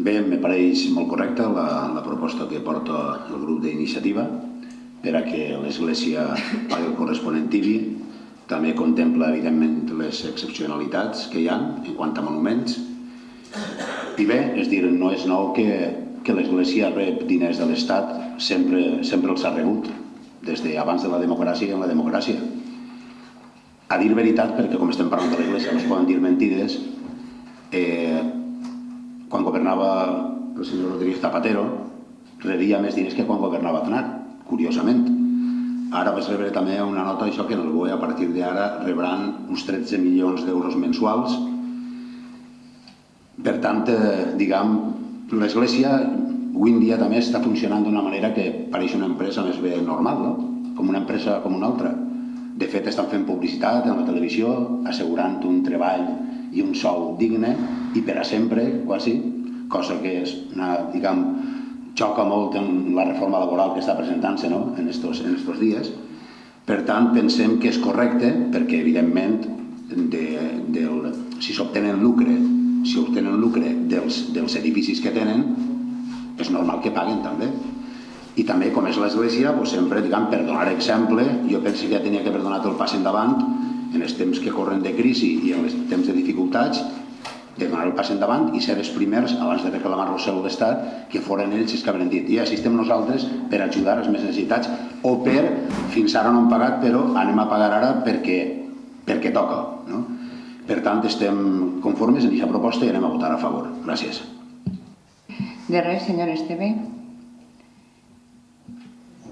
Bé, me pareix molt correcta la proposta que porta el grup d'iniciativa per a que l'Església pagui el corresponent IBI. També contempla, evidentment, les excepcionalitats que hi ha en quant a monuments. I bé, és dir, no és nou que l'Església rep diners de l'Estat, sempre els ha rebut, des d'abans de la democràcia i en la democràcia. A dir veritat, perquè com estem parlant de l'Església no es poden dir mentides, quan governava el senyor Rodríguez Zapatero rebia més diners que quan governava Aznar, curiosament. Ara vaig rebre també una nota d'això que en el BOE a partir d'ara rebran uns 13 milions d'euros mensuals. Per tant, diguem, l'Església avui en dia també està funcionant d'una manera que pareix una empresa més bé normal, no? Com una empresa com una altra. De fet, estan fent publicitat en la televisió, assegurant un treball i un sou digne i per a sempre, quasi, cosa que diguem, xoca molt en la reforma laboral que està presentant-se en estos dies. Per tant, pensem que és correcte perquè, evidentment, si s'obtenen lucre dels edificis que tenen, és normal que paguen també. I també, com és l'Església, sempre, per donar exemple, jo penso que ja tenia que haver donat el pas endavant en els temps que corren de crisi i en els temps de dificultats, de donar el pas endavant i ser els primers, abans de reclamar-los a l'Estat, que foren ells els que havien dit i així estem nosaltres per ajudar els més necessitats o fins ara no hem pagat però anem a pagar ara perquè toca. Per tant, estem conformes en aquesta proposta i anem a votar a favor. Gràcies. De res, senyor Esteve.